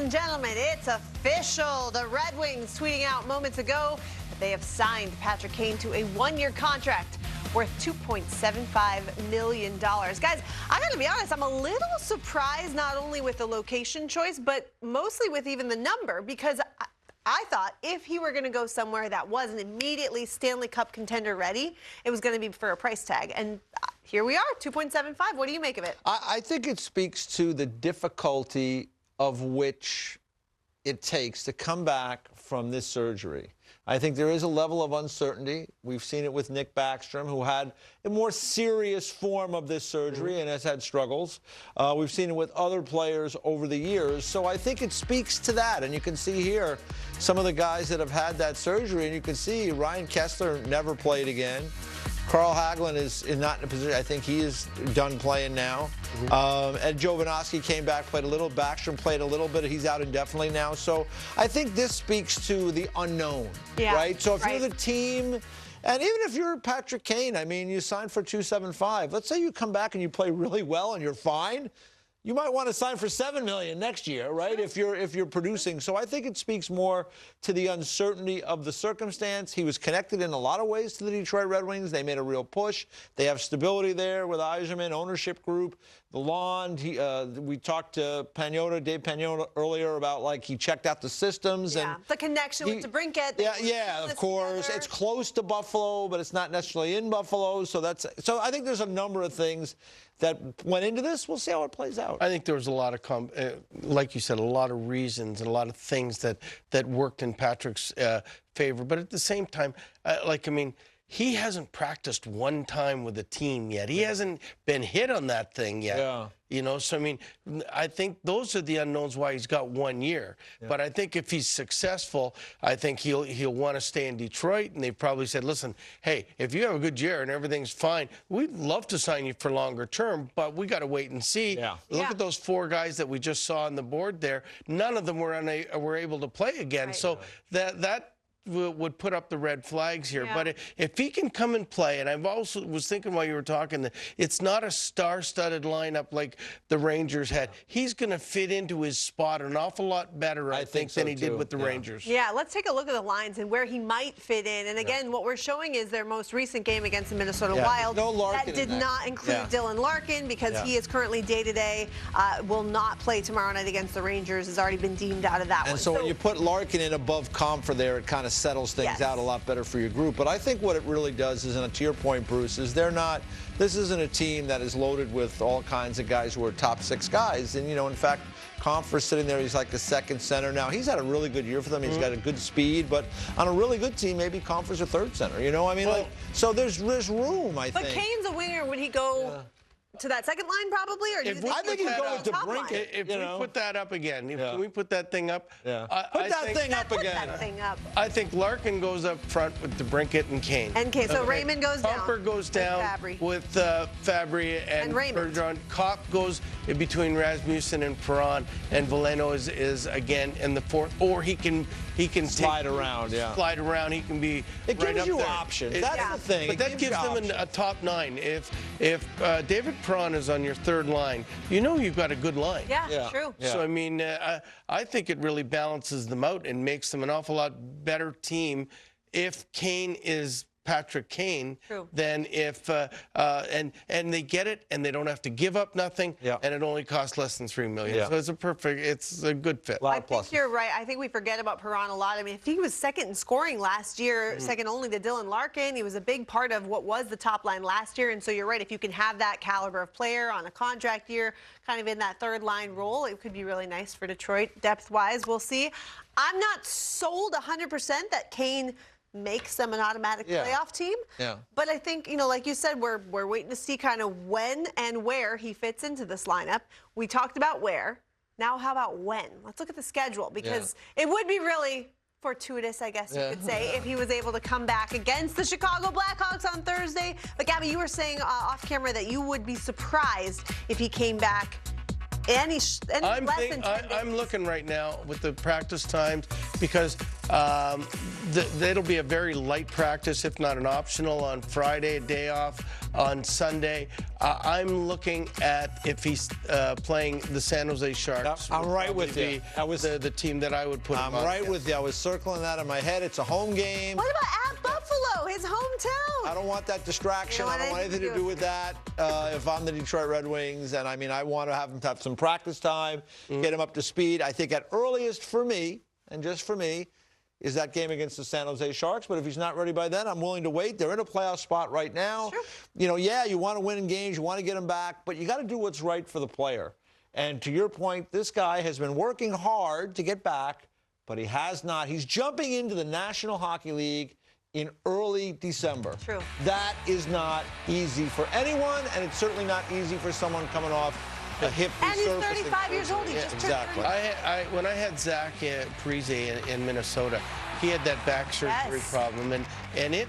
and gentlemen, it's official. The Red Wings tweeting out moments ago that they have signed Patrick Kane to a one-year contract worth $2.75 million. Guys, I gotta be honest, I'm a little surprised not only with the location choice, but mostly with even the number, because I thought if he were going to go somewhere that wasn't immediately Stanley Cup contender ready, it was going to be for a price tag. And here we are, 2.75. What do you make of it? I think it speaks to the difficulty of which it takes to come back from this surgery. I think there is a level of uncertainty. We've seen it with Nick Backstrom, who had a more serious form of this surgery and has had struggles. We've seen it with other players over the years. So I think it speaks to that. And you can see here some of the guys that have had that surgery, and you can see Ryan Kessler never played again. Carl Hagelin is not in a position. I think he is done playing now. Ed Jovanovski came back, played a little. Backstrom played a little bit. He's out indefinitely now. So I think this speaks to the unknown, right? So if you're the team, and even if you're Patrick Kane, I mean, you signed for $2.75. Let's say you come back and you play really well and you're fine. You might want to sign for $7 million next year, right? If you're producing. So I think it speaks more to the uncertainty of the circumstance. He was connected in a lot of ways to the Detroit Red Wings. They made a real push. They have stability there with Yzerman, ownership group, the lawn. We talked to Dave Pagnotta earlier about, like, he checked out the systems. Yeah, and the connection with DeBrincat. Yeah, of course. Together. It's close to Buffalo, but it's not necessarily in Buffalo. So I think there's a number of things that went into this. We'll see how it plays out. I think there was a lot of, like you said, a lot of reasons and a lot of things that worked in Patrick's favor. But at the same time, he hasn't practiced one time with a team yet. He hasn't been hit on that thing yet. Yeah. You know, so I mean, I think those are the unknowns why he's got 1 year. Yeah. But I think if he's successful, I think he'll want to stay in Detroit. And they probably said, listen, hey, if you have a good year and everything's fine, we'd love to sign you for longer term, but we got to wait and see. Yeah. Look at those 4 guys that we just saw on the board there. None of them were able to play again. Right. So that would put up the red flags here. Yeah. But if he can come and play, and I've also was thinking while you were talking that it's not a star-studded lineup like the Rangers had. He's going to fit into his spot an awful lot better, I think so, than he did with the Rangers. Yeah, let's take a look at the lines and where he might fit in. And again, what we're showing is their most recent game against the Minnesota Wild. No Larkin. That did not include Dylan Larkin because he is currently day-to-day, will not play tomorrow night against the Rangers, has already been deemed out of that one. And so when you put Larkin in above Comfer there, it kind of settles things out a lot better for your group. But I think what it really does is, and to your point, Bruce, is this isn't a team that is loaded with all kinds of guys who are top 6 guys. And, you know, in fact, Comfer's sitting there, he's like the second center now. He's had a really good year for them. He's got a good speed, but on a really good team, maybe Comfer's a third center. You know, I mean, so there's room, I think. But Kane's a winger. Would he go to that second line probably, or do you think I think he's going to DeBrincat. If we put that up again, can we put that thing up? Put that thing up. I think Larkin goes up front with DeBrincat and Kane. So Raymond goes down. Comfer goes down with Fabry and Bergeron. Kopp goes in between Rasmussen and Perron, and Veleno is again in the fourth. Or he can slide around. Slide around. He can be. It gives you options. That's the thing. But that gives them a top 9. If David Perron is on your third line, you know you've got a good line. Yeah, true. So, I mean, I think it really balances them out and makes them an awful lot better team if Kane is Patrick Kane than if and they get it and they don't have to give up nothing and it only costs less than $3 million. So it's a good fit. I think you're right. I think we forget about Perron a lot. I mean, if he was second in scoring last year, second only to Dylan Larkin, he was a big part of what was the top line last year. And so you're right. If you can have that caliber of player on a contract year, kind of in that third line role, it could be really nice for Detroit depth-wise. We'll see. I'm not sold 100% that Kane makes them an automatic playoff team. But I think, you know, like you said, we're waiting to see kind of when and where he fits into this lineup. We talked about where. Now how about when? Let's look at the schedule, because it would be really fortuitous, I guess you could say, if he was able to come back against the Chicago Blackhawks on Thursday. But Gabby, you were saying off camera that you would be surprised if he came back any less than 10 days. I'm looking right now with the practice times, because That'll be a very light practice, if not an optional, on Friday, a day off on Sunday. I'm looking at if he's playing the San Jose Sharks. I'm right with you. That was the team that I would put him on. I'm right with you. I was circling that in my head. It's a home game. What about at Buffalo, his hometown? I don't want that distraction. I don't want anything to do with that if I'm the Detroit Red Wings. And, I mean, I want to have him have some practice time, get him up to speed. I think at earliest for me, and just for me, is that game against the San Jose Sharks. But if he's not ready by then, I'm willing to wait. They're in a playoff spot right now. Sure. You know, yeah, you want to win in games. You want to get him back. But you got to do what's right for the player. And to your point, this guy has been working hard to get back, but he has not. He's jumping into the National Hockey League in early December. True. That is not easy for anyone, and it's certainly not easy for someone coming off the hip And he's resurfacing 35 years old. He surgery. just Exactly. turned When I had Zach Parise in Minnesota, he had that back surgery problem, and it,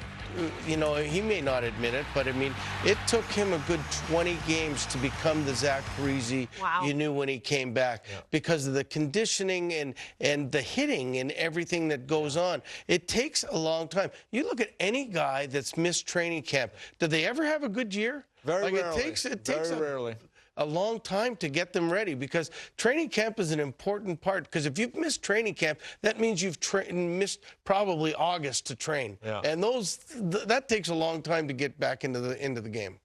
you know, he may not admit it, but I mean, it took him a good 20 games to become the Zach Parise you knew when he came back because of the conditioning and the hitting and everything that goes on. It takes a long time. You look at any guy that's missed training camp. Do they ever have a good year? Very rarely. It takes very rarely. A long time to get them ready because training camp is an important part because if you've missed training camp, that means you've missed probably August to train. And that takes a long time to get back into the game.